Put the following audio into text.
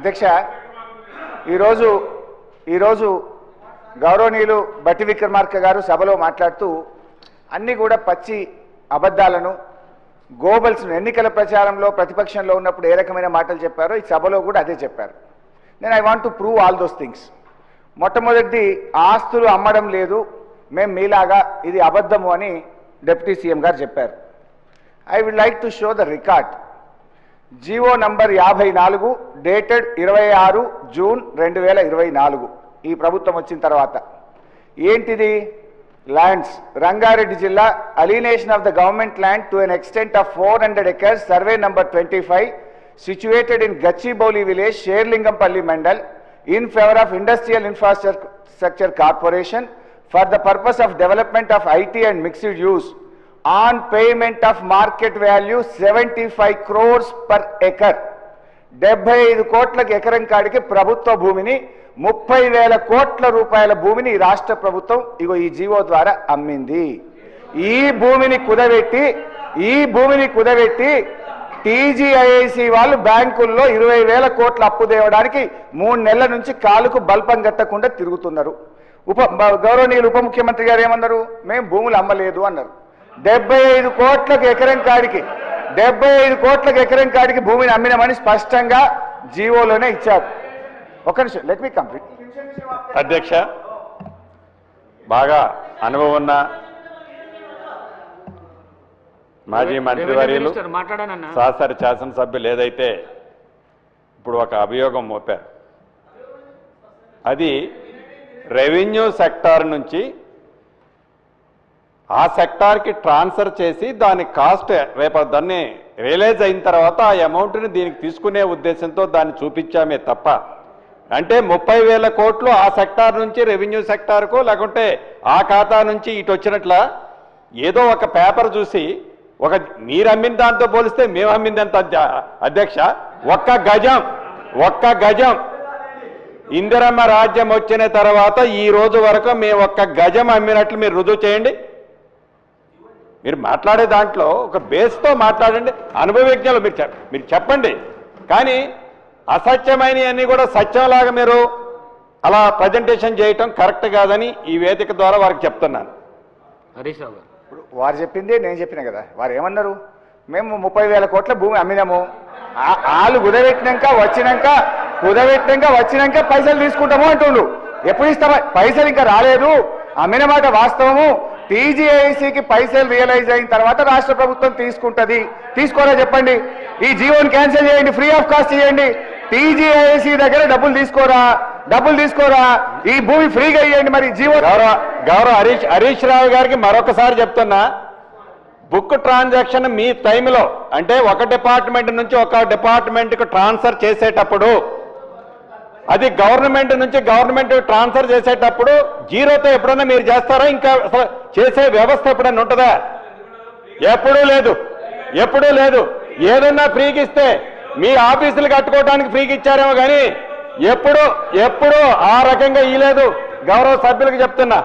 అధ్యక్ష ఈరోజు గౌరవనీయులు బట్టి విక్రమార్క గారు సభలో మాట్లాడుతూ అన్ని కూడా పచ్చి అబద్ధాలను గోబల్స్ను ఎన్నికల ప్రచారంలో ప్రతిపక్షంలో ఉన్నప్పుడు ఏ రకమైన మాటలు చెప్పారో ఈ సభలో కూడా అదే చెప్పారు. నేను I want to prove all those things. మొట్టమొదటిది ఆస్తులు అమ్మడం లేదు, మేము మీలాగా ఇది అబద్ధము అని డిప్యూటీ సీఎం గారు చెప్పారు. I would like to show the record. GO number 54 dated 26 June 2024 ఈ ప్రభుత్వం వచ్చిన తర్వాత ఏంటిది? ల్యాండ్స్ రంగారెడ్డి జిల్లా alienation of the government land to an extent of 400 acres survey number 25 situated in Gachibowli village Serilingampally mandal in favor of Industrial Infrastructure Corporation for the purpose of development of IT and mixed use on payment of market value 75 crores per acre. 75 కోట్లకు ఎకరం కాడికి ప్రభుత్వ భూమిని 30,000 కోట్ల రూపాయల భూమిని రాష్ట్ర ప్రభుత్వం ఇగో ఈ జీవో ద్వారా అమ్మింది. ఈ భూమిని కుదబెట్టి టీజీఐఐసి వాళ్ళు బ్యాంకుల్లో 20,000 కోట్ల అప్పు తేవడానికి 3 నెలల నుంచి కాలుకు బల్పం కట్టకుండా తిరుగుతున్నారు. గౌరవనీయులు ఉప ముఖ్యమంత్రి గారు ఏమన్నారు? మేము భూములు అమ్మలేదు అన్నారు. 75 కోట్లకు ఎకరం కాడికి భూమిని అమ్మినామని స్పష్టంగా జీవోలోనే ఇచ్చారు. ఒక నిమిషం, లెట్ మీ కంప్లీట్. అధ్యక్ష, బాగా అనుభవం ఉన్న మాజీ మంత్రివర్యులు సహచర శాసనసభ్యులు ఏదైతే ఇప్పుడు ఒక అభియోగం మోపారు, అది రెవెన్యూ సెక్టార్ నుంచి ఆ సెక్టార్కి ట్రాన్స్ఫర్ చేసి దాని కాస్ట్ రేపు దాన్ని రియలైజ్ అయిన తర్వాత ఆ అమౌంట్ని దీనికి తీసుకునే ఉద్దేశంతో దాన్ని చూపించామే తప్ప, అంటే 30,000 కోట్లు ఆ సెక్టార్ నుంచి రెవెన్యూ సెక్టార్కు లేకుంటే ఆ ఖాతా నుంచి ఇటు వచ్చినట్ల ఏదో ఒక పేపర్ చూసి మీరు అమ్మిన దాంతో పోలిస్తే మేము అమ్మిందంత అధ్యక్ష. ఒక్క గజం ఇందిరమ్మ రాజ్యం వచ్చిన తర్వాత ఈ రోజు వరకు మేము ఒక్క గజం అమ్మినట్లు మీరు రుజువు చేయండి. మీరు మాట్లాడే దాంట్లో ఒక బేస్తో మాట్లాడండి. అనుభవజ్ఞులు మీరు చెప్పండి. కానీ అసత్యమైనవన్నీ కూడా సత్యంలాగా మీరు అలా ప్రజెంటేషన్ చేయటం కరెక్ట్ కాదని ఈ వేదిక ద్వారా వారికి చెప్తున్నాను. హరీష్ రావు గారు ఇప్పుడు వారు చెప్పింది నేను చెప్పిన కదా. వారు ఏమన్నారు? మేము 30,000 కోట్ల భూమి అమ్మినాము, వాళ్ళు కుదబెట్టినాక వచ్చినాక పైసలు తీసుకుంటాము అంటుండ్రు. ఎప్పుడు ఇస్తామా? పైసలు ఇంకా రాలేదు. అమ్మిన మాట వాస్తవము. టీజీఐసీకి పైసలు రియలైజ్ అయిన తర్వాత రాష్ట్ర ప్రభుత్వం తీసుకుంటుంది. తీసుకోరా చెప్పండి. ఈ జీవోని క్యాన్సిల్ చేయండి, ఫ్రీ ఆఫ్ కాస్ట్ చేయండి. టీజీఐసీ దగ్గర డబ్బులు తీసుకోరా, ఈ భూమి ఫ్రీగా ఇవ్వండి. మరి జీవో గౌరవ హరీష్ రావు గారికి మరొకసారి చెప్తున్నా, బుక్ ట్రాన్సాక్షన్ మీ టైంలో అంటే ఒక డిపార్ట్మెంట్ నుంచి ఒక డిపార్ట్మెంట్కి ట్రాన్స్ఫర్ చేసేటప్పుడు, అది గవర్నమెంట్ నుంచి గవర్నమెంట్ ట్రాన్స్ఫర్ చేసేటప్పుడు జీరోతో ఎప్పుడన్నా మీరు చేస్తారా? ఇంకా చేసే వ్యవస్థ ఎప్పుడన్నా ఉంటుందా? ఎప్పుడూ లేదు. ఏదన్నా ఫ్రీకి ఇస్తే మీ ఆఫీసులు కట్టుకోవడానికి ఫ్రీకి ఇచ్చారేమో కానీ ఎప్పుడు ఆ రకంగా ఇయ్యలేదు. గౌరవ సభ్యులకు చెప్తున్నా.